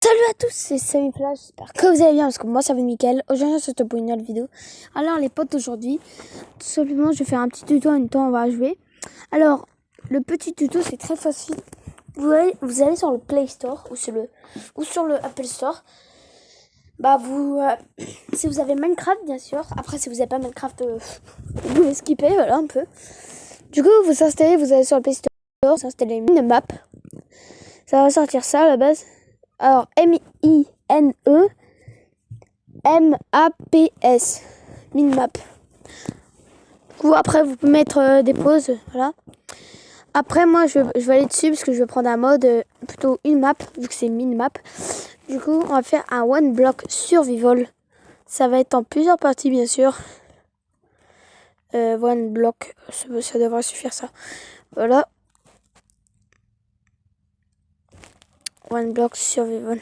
Salut à tous, c'est Samy Flash, j'espère que vous allez bien parce que moi ça va nickel. Aujourd'hui je te pour une nouvelle vidéo. Alors les potes, aujourd'hui, tout simplement je vais faire un petit tuto en même temps on va jouer. Alors le petit tuto c'est très facile. Vous allez sur le Play Store ou sur le Apple Store. Bah si vous avez Minecraft bien sûr. Après si vous n'avez pas Minecraft, vous pouvez skipper, voilà un peu. Du coup vous installez, vous allez sur le Play Store, vous installez Minmap. Ça va sortir ça à la base. Alors, M-I-N-E-M-A-P-S. Minmap. Ou après, vous pouvez mettre des pauses. Voilà. Après, moi, je vais aller dessus parce que je vais prendre un mode plutôt une map, vu que c'est Minmap. Du coup, on va faire un One Block Survival. Ça va être en plusieurs parties, bien sûr. One Block, ça devrait suffire, ça. Voilà. One Block Survival.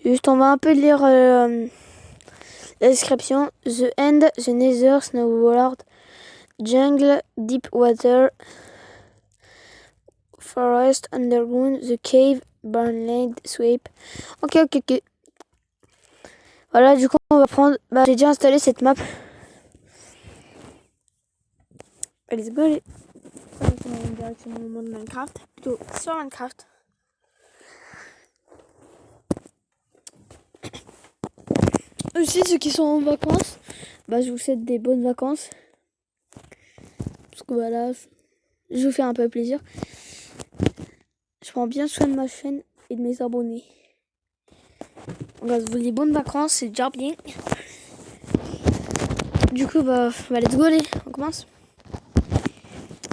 Juste, on va un peu lire la description. The End, The Nether, Snow World, Jungle, Deep Water, Forest, Underground, The Cave, Barnland, Sweep. Ok. Voilà, du coup, on va prendre... j'ai déjà installé cette map. Let's go, allez. Directement au monde Minecraft. Plutôt sur Minecraft. Aussi, ceux qui sont en vacances, je vous souhaite des bonnes vacances. Parce que voilà, je vous fais un peu plaisir. Je prends bien soin de ma chaîne et de mes abonnés. Donc, les bonnes vacances, c'est déjà bien. Du coup, let's go, allez, on commence.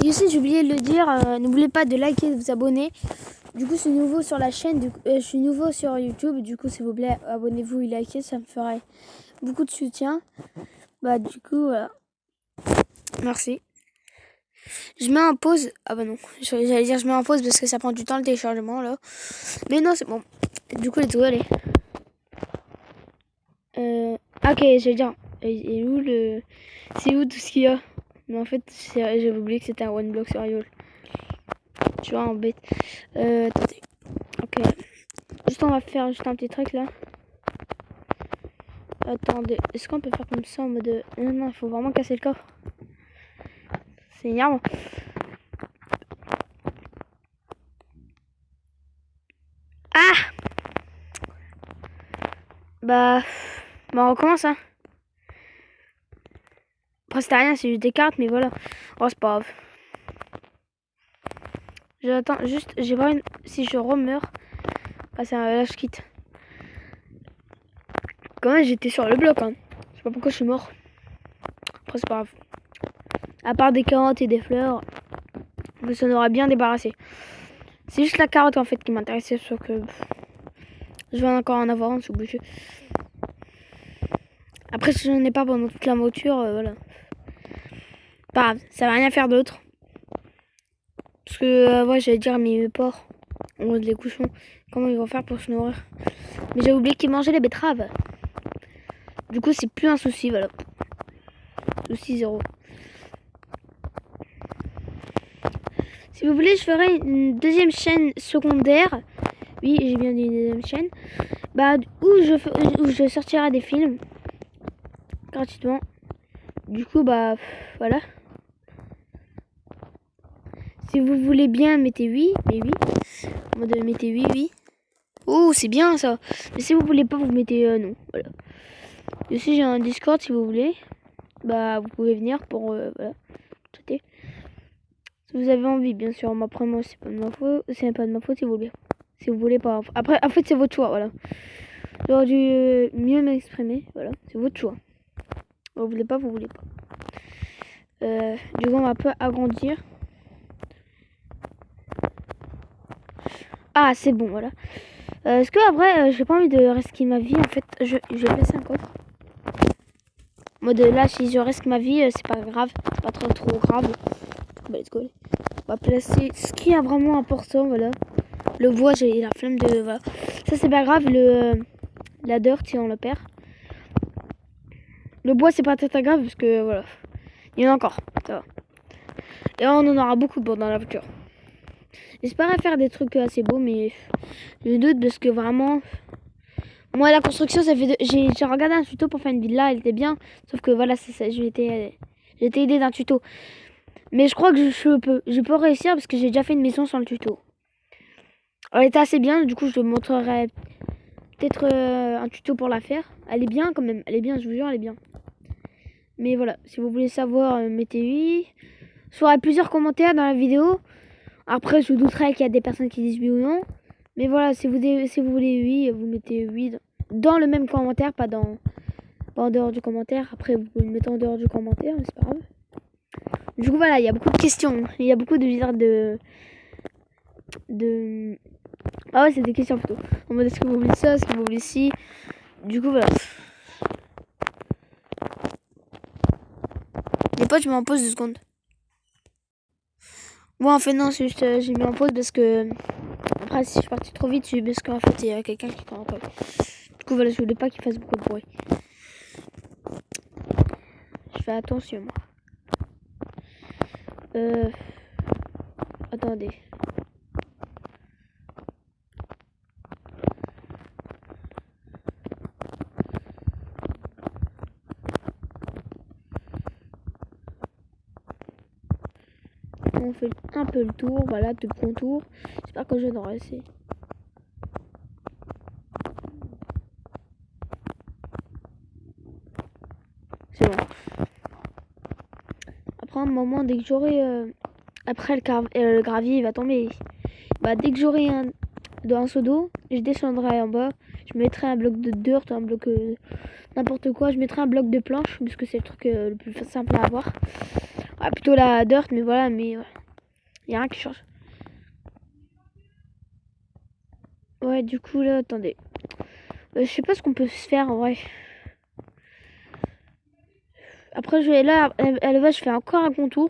Et aussi, j'ai oublié de le dire, n'oubliez pas de liker et de vous abonner. Du coup, je suis nouveau sur la chaîne, je suis nouveau sur YouTube. Du coup, s'il vous plaît, abonnez-vous et likez, ça me ferait beaucoup de soutien. Du coup, voilà. Merci. Je mets en pause. Ah bah non, j'allais dire je mets en pause parce que ça prend du temps le téléchargement là. Mais non, c'est bon. Du coup, let's go, allez. Ok, j'allais dire. Et où c'est où tout ce qu'il y a? Mais en fait, j'avais oublié que c'était un one block survival. Tu vois, en bête. Attendez. Ok. Juste, on va faire juste un petit truc là. Attendez. Est-ce qu'on peut faire comme ça en mode. Non, il faut vraiment casser le coffre. C'est énervant. Ah! On recommence, hein. Après, c'était rien, c'est juste des cartes, mais voilà. Oh, c'est pas grave. J'attends juste, j'ai pas une. Si je remeurs, c'est un lâche quitte. Quand même, j'étais sur le bloc, hein. Je sais pas pourquoi je suis mort. Après, c'est pas grave. À part des carottes et des fleurs, on s'en aura bien débarrassé. C'est juste la carotte en fait qui m'intéressait, sauf que je vais encore en avoir un, c'est obligé. Après, si j'en ai pas pendant toute la mouture, voilà. Pas grave, ça va rien faire d'autre. Parce que, j'allais dire, mes porcs, en gros, les cochons, comment ils vont faire pour se nourrir? Mais j'ai oublié qu'ils mangeaient les betteraves. Du coup, c'est plus un souci, voilà. Souci zéro. Si vous voulez, je ferai une deuxième chaîne secondaire. Oui, j'ai bien dit une deuxième chaîne. Où je sortirai des films gratuitement. Du coup, voilà. Si vous voulez bien, mettez oui, mais oui. En mode mettez oui. Oh, c'est bien ça. Mais si vous voulez pas, vous mettez non. Voilà. Et aussi, j'ai un Discord si vous voulez. Vous pouvez venir pour voilà. Traiter. Si vous avez envie, bien sûr. Mais après, moi, c'est pas de ma faute. C'est pas de ma faute si vous voulez. Si vous voulez pas. Après, en fait, c'est votre choix, voilà. J'aurais dû mieux m'exprimer, voilà. C'est votre choix. Vous voulez pas, vous voulez pas. Du coup, on va un peu agrandir. Ah, c'est bon, voilà. Est-ce que après, j'ai pas envie de risquer ma vie, en fait. Je vais laisser un coffre. En mode là, si je risque ma vie, c'est pas grave. C'est pas trop grave. Let's go. On va placer ce qui est vraiment important, voilà. Le bois, j'ai la flemme de... Voilà. Ça, c'est pas grave. La dirt, si on le perd. Le bois, c'est pas très grave parce que, voilà. Il y en a encore. Ça va. Et on en aura beaucoup dans la voiture. J'espère faire des trucs assez beaux, mais je doute parce que vraiment... Moi, la construction, ça fait... J'ai regardé un tuto pour faire une villa, elle était bien. Sauf que voilà, c'est ça, j'ai été aidé d'un tuto. Mais je crois que je peux réussir parce que j'ai déjà fait une maison sans le tuto. Elle était assez bien, du coup, je montrerai peut-être un tuto pour la faire. Elle est bien quand même, elle est bien, je vous jure, elle est bien. Mais voilà, si vous voulez savoir, mettez oui. Je ferai plusieurs commentaires dans la vidéo. Après, je douterai qu'il y a des personnes qui disent oui ou non. Mais voilà, si vous voulez oui, vous mettez oui dans le même commentaire, pas en dehors du commentaire. Après, vous pouvez le mettre en dehors du commentaire, mais c'est pas grave. Du coup, voilà, il y a beaucoup de questions. Il y a beaucoup de Ah ouais, c'est des questions plutôt. En mode, est-ce que vous voulez ça, est-ce que vous voulez ci. Du coup, voilà. Les potes, je mets en pause 2 secondes. Bon, en fait, non, c'est juste, j'ai mis en pause parce que... Après, si je suis partie trop vite, c'est parce qu'en fait, il y a quelqu'un qui prend. Du coup, voilà, je voulais pas qu'il fasse beaucoup de bruit. Je fais attention, moi. Attendez. On fait un peu le tour, voilà, tout le contour. J'espère que je vais en rester. C'est bon. Après un moment, dès que j'aurai... après, le gravier, il va tomber. Bah, dès que j'aurai un seau d'eau, je descendrai en bas. Je mettrai un bloc de dirt, un bloc... n'importe quoi. Je mettrai un bloc de planche, parce que c'est le truc le plus simple à avoir. Ah, plutôt la dirt, mais voilà, mais... Il n'y a rien qui change. Ouais, du coup, là, attendez. Je sais pas ce qu'on peut se faire, en vrai. Après, je vais là, à la base, je fais encore un contour.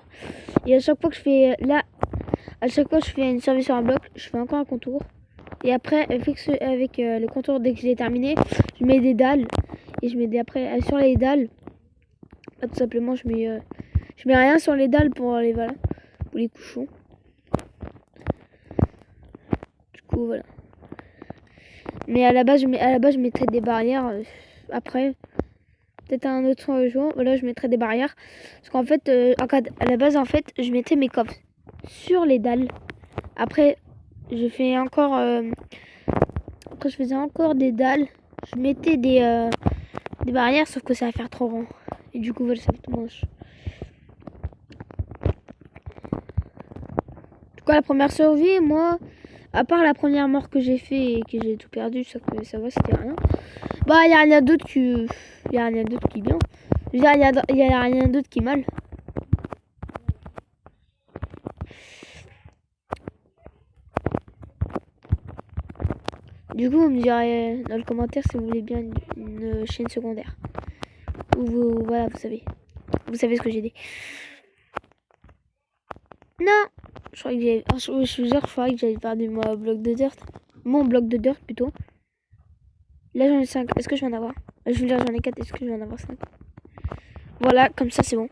Et à chaque fois que je fais là, à chaque fois que je fais une survie sur un bloc, je fais encore un contour. Et après, avec le contour, dès que je l'ai terminé, je mets des dalles. Et je mets après, sur les dalles, là, tout simplement, je mets rien sur les dalles pour les, voilà, pour les couchons. Du coup, voilà. Mais à la base, je mettrais des barrières. Après, peut-être un autre jour, voilà, je mettrais des barrières. Parce qu'en fait, à la base, en fait, je mettais mes coffres sur les dalles. Après, je fais encore... quand je faisais encore des dalles, je mettais des barrières, sauf que ça va faire trop grand. Et du coup, voilà, ça fait tout moche. Du coup, la première survie, moi, à part la première mort que j'ai fait et que j'ai tout perdu, sauf que ça va, c'était rien. Bah, il y a rien d'autre qui... Il y a rien d'autre qui est bien. Il y a rien d'autre qui est mal. Du coup, vous me direz dans le commentaire si vous voulez bien une chaîne secondaire. Ou voilà, vous savez. Vous savez ce que j'ai dit. Non, je croyais que j'avais... je vous jure, je croyais que j'avais perdu mon bloc de dirt. Mon bloc de dirt plutôt. Là j'en ai 5. Est-ce que je vais en avoir? Je veux dire j'en ai 4. Est-ce que je vais en avoir 5? Voilà, comme ça c'est bon.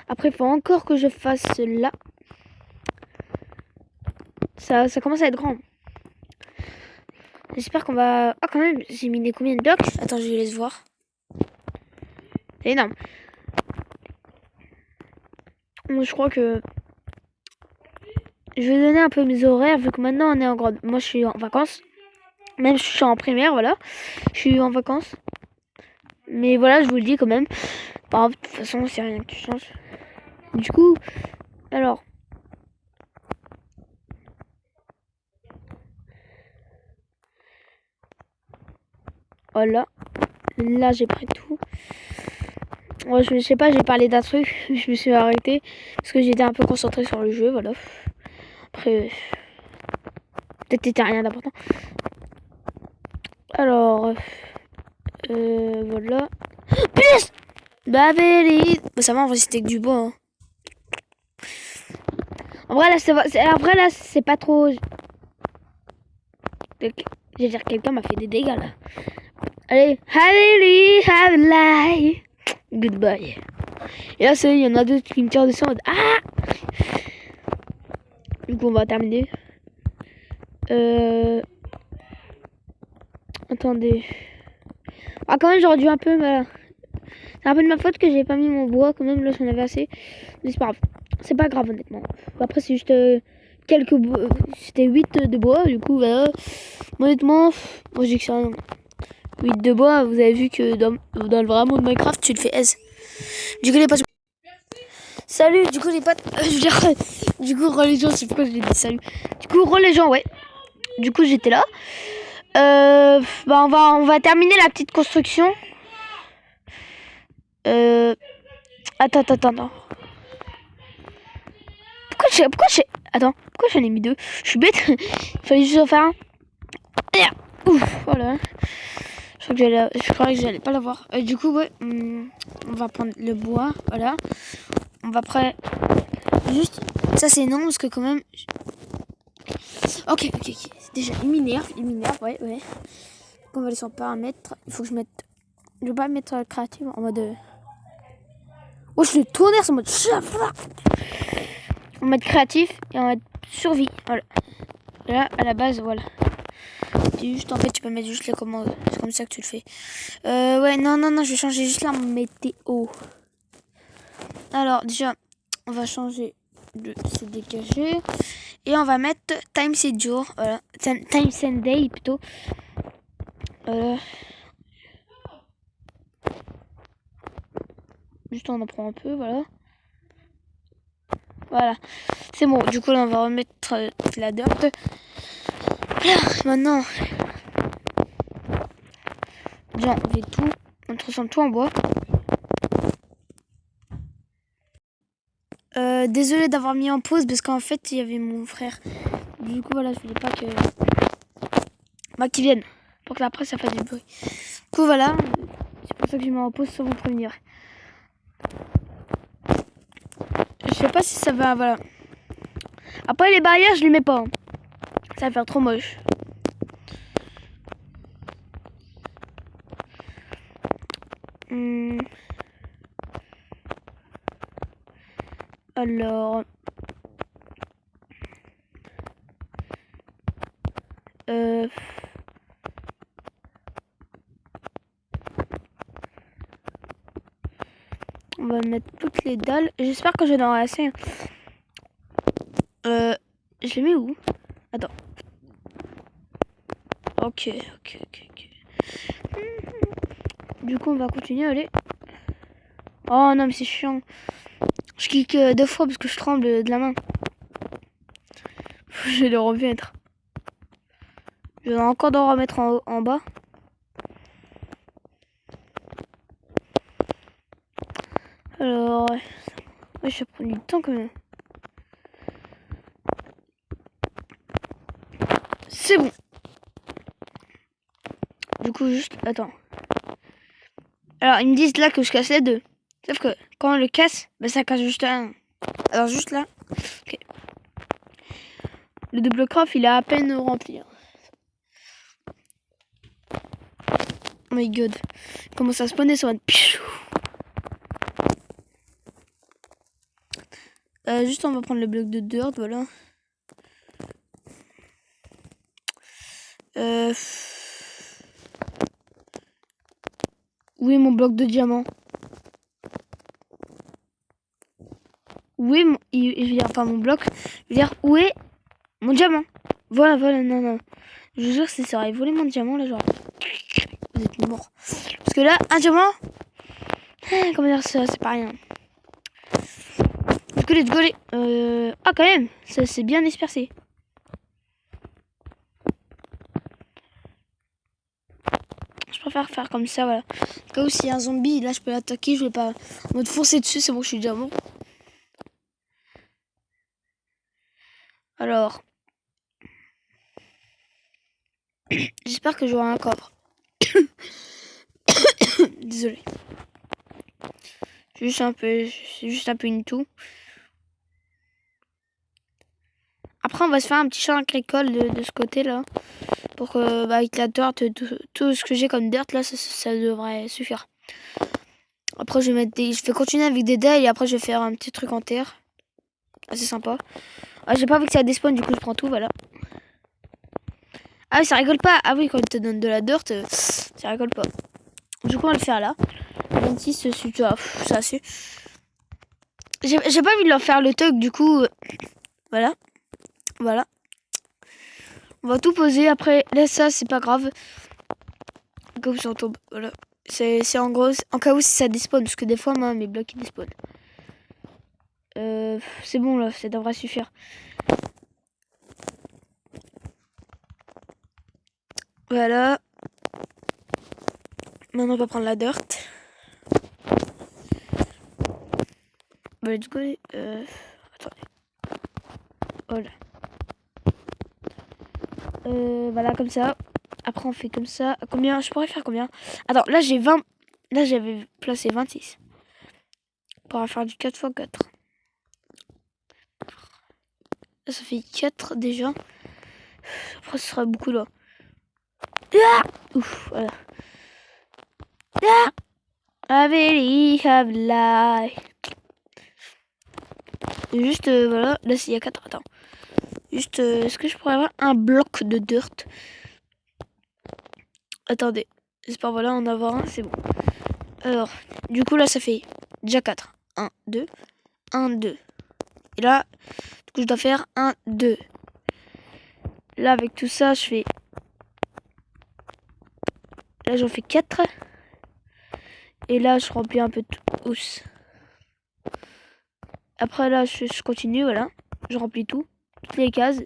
Après il faut encore que je fasse là. Ça commence à être grand. J'espère qu'on va... Ah quand même, j'ai miné combien de blocs? Attends, je laisse voir. C'est énorme. Je crois que... Je vais donner un peu mes horaires vu que maintenant on est en grande... Moi je suis en vacances. Même je suis en primaire, voilà. Je suis en vacances. Mais voilà, je vous le dis quand même. Bah, de toute façon, c'est rien qui change. Du coup, alors... Voilà. Là, j'ai pris tout. Ouais, je sais pas, j'ai parlé d'un truc. Je me suis arrêtée. Parce que j'étais un peu concentrée sur le jeu, voilà. Après... Peut-être c'était rien d'important. Alors... voilà. Putain! Bah, ça va, en vrai, c'était que du bois. Hein. En vrai, là, c'est pas trop... Je vais dire, quelqu'un m'a fait des dégâts, là. Allez, have a life. Goodbye. Et là, il y en a d'autres qui me tirent dessus en mode... Ah! Du coup, on va terminer. Attendez. Ah, quand même, j'aurais dû un peu... Voilà. C'est un peu de ma faute que j'ai pas mis mon bois. Quand même, là, j'en avais assez. Mais c'est pas grave. C'est pas grave, honnêtement. Après, c'est juste quelques bois. C'était 8 de bois. Du coup, voilà. Honnêtement, moi, j'ai que ça. 8 de bois. Vous avez vu que dans le vrai monde de Minecraft, tu le fais aise. Du coup, les potes... Salut, du coup, les potes... je veux dire... Du coup, les gens, je sais pas pourquoi je l'ai dit salut. Du coup, les gens, ouais. Du coup, j'étais là. Bah, on va terminer la petite construction. Attends, non. Attends, pourquoi j'en ai mis 2? Je suis bête. Il fallait juste en faire un. Ouf, voilà. Je croyais que j'allais pas l'avoir. Du coup, ouais, on va prendre le bois, voilà. On va après... Juste, ça c'est non, parce que quand même... Ok. Déjà, il m'énerve, ouais. On va aller sur paramètres. Il faut que je mette... Je vais pas mettre créatif en mode... Oh, je le tonnerre, c'est en mode... On va mettre créatif et on va mettre survie, voilà. Là, à la base, voilà. Juste, en fait, tu peux mettre juste les commandes. C'est comme ça que tu le fais. Ouais, non, je vais changer juste la météo. Alors, déjà, on va changer de se dégager. Et on va mettre time c'est jour. Voilà. Time c'est day plutôt. Juste, on en prend un peu, voilà. Voilà. C'est bon. Du coup, là, on va remettre la dirt. Voilà, maintenant. Déjà, on fait tout. On transforme tout en bois. Désolée d'avoir mis en pause parce qu'en fait il y avait mon frère. Du coup voilà, je voulais pas que qu'il vienne pour que après ça fasse du bruit. Du coup voilà, c'est pour ça que j'ai mis en pause sans vous prévenir. Je sais pas si ça va, voilà. Après les barrières je les mets pas. Ça va faire trop moche. Alors... On va mettre toutes les dalles. J'espère que j'en aurai assez. Je les mets où? Attends. Ok. Du coup, on va continuer, allez. Oh non, mais c'est chiant. Je clique 2 fois parce que je tremble de la main. Je vais le remettre. Je vais encore d'en remettre en bas. Alors, ouais, ça prend du temps quand même. C'est bon. Du coup, juste, attends. Alors, ils me disent là que je casse les 2. Sauf que quand on le casse, bah, ça casse juste un. Alors, juste là. Okay. Le double craft, il est à peine rempli. Oh my god. Comment ça spawner sur un... Juste, on va prendre le bloc de dirt, voilà. Où est mon bloc de diamant? Où est mon... Je veux dire, pas mon bloc. Je veux dire, où est mon diamant? Voilà, non. Je vous jure, c'est ça. Il volé mon diamant, là, genre... Vous êtes mort. Parce que là, un diamant... comment dire ça? C'est pas rien. Du coup, let's go. Ah, quand même. Ça s'est bien dispersé. Je préfère faire comme ça, voilà. Au cas où s'il y a un zombie, là, je peux l'attaquer. Je vais pas... En mode foncer dessus, c'est bon, je suis déjà mort. Alors... J'espère que j'aurai un coffre. Désolé. C'est juste un peu une toux. Après, on va se faire un petit champ agricole de ce côté-là. Pour que, avec la dirt, tout ce que j'ai comme dirt, là, ça devrait suffire. Après, je vais continuer avec des dalles et après, je vais faire un petit truc en terre. Assez sympa. Ah, j'ai pas envie que ça despawn, du coup, je prends tout, voilà. Ah oui, ça rigole pas. Ah oui, quand il te donne de la dirt, ça rigole pas. Du coup, on va le faire là. 26, ça c'est. J'ai pas envie de leur faire le tug, du coup. Voilà. Voilà. On va tout poser. Après, laisse ça, c'est pas grave. Au cas où ça tombe. Voilà. C'est en gros, en cas où si ça despawn. Parce que des fois, moi, mes blocs ils despawnent. C'est bon là, ça devrait suffire. Voilà. Maintenant, on va prendre la dirt. Bah, let's go. Attendez. Voilà. Voilà, comme ça. Après, on fait comme ça. Combien? Je pourrais faire combien? Attends, là, j'ai 20. Là, j'avais placé 26. On pourra faire du 4x4. Là, ça fait 4 déjà. Après, ce sera beaucoup là. Ah, ouf, voilà. Ah, I really have life. Juste, voilà. Là, il y a 4. Attends. Juste, est-ce que je pourrais avoir un bloc de dirt? Attendez. J'espère, voilà, en avoir un, c'est bon. Alors, du coup, là, ça fait déjà 4. 1, 2, 1, 2. Et là, du coup, je dois faire 1, 2. Là, avec tout ça, je fais... Là, j'en fais 4. Et là, je remplis un peu tout. Oups. Après, là, je continue, voilà. Je remplis tout. Toutes les cases.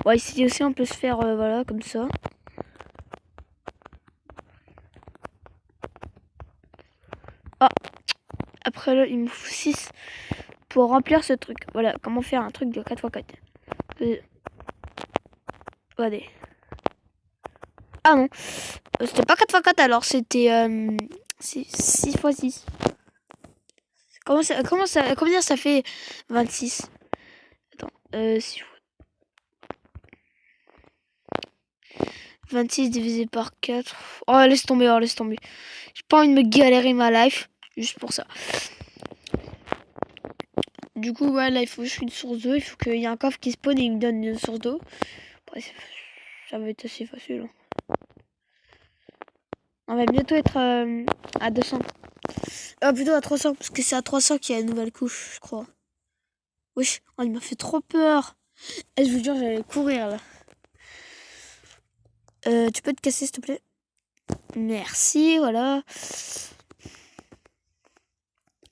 Ouais, ici aussi, on peut se faire, voilà, comme ça. Ah. Après, là, il me faut 6 pour remplir ce truc. Voilà, comment faire un truc de 4x4. Regardez. Ah non. C'était pas 4x4 alors, c'était 6x6. Combien ça fait 26? Attends, 26 divisé par 4. Oh, laisse tomber, oh, laisse tomber. J'ai pas envie de me galérer ma life. Juste pour ça. Du coup, ouais, là, il faut juste une source d'eau. Il faut qu'il y ait un coffre qui spawn et il me donne une source d'eau. Après, ça va être assez facile. On va bientôt être à 200. Plutôt à 300. Parce que c'est à 300 qu'il y a une nouvelle couche, je crois. Wesh, oh, il m'a fait trop peur. Et je vous jure, j'allais courir là. Tu peux te casser s'il te plaît? Merci, voilà.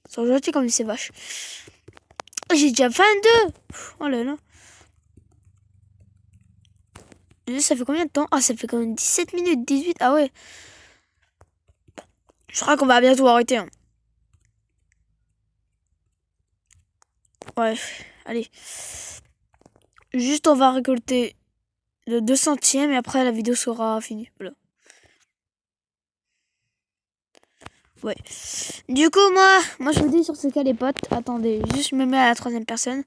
Ils sont gentils comme ces vaches. Oh, j'ai déjà 22. Oh là là. Ça fait combien de temps? Ah, ça fait quand même 17 minutes, 18. Ah ouais. Je crois qu'on va bientôt arrêter. Hein. Ouais, allez. Juste, on va récolter le 200e et après la vidéo sera finie. Voilà. Ouais. Du coup, moi je vous dis sur ce cas les potes. Attendez, juste je me mets à la 3e personne.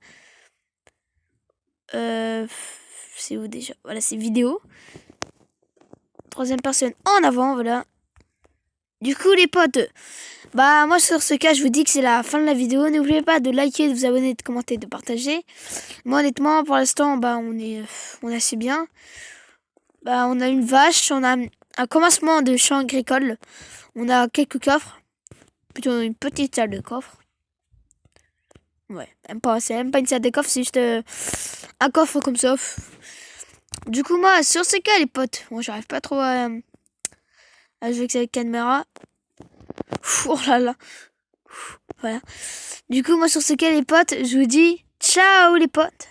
C'est où déjà? Voilà, c'est vidéo. 3e personne en avant, voilà. Du coup les potes, bah moi sur ce cas je vous dis que c'est la fin de la vidéo. N'oubliez pas de liker, de vous abonner, de commenter, de partager. Moi honnêtement pour l'instant bah on est assez bien. Bah on a une vache, on a un commencement de champ agricole. On a quelques coffres. Plutôt une petite salle de coffre. Ouais, c'est même pas une salle de coffre, c'est juste un coffre comme ça. Du coup moi sur ce cas les potes, moi j'arrive pas trop à jouer avec cette caméra. Oh là là. Voilà. Du coup, moi, sur ce cas, les potes, je vous dis ciao, les potes.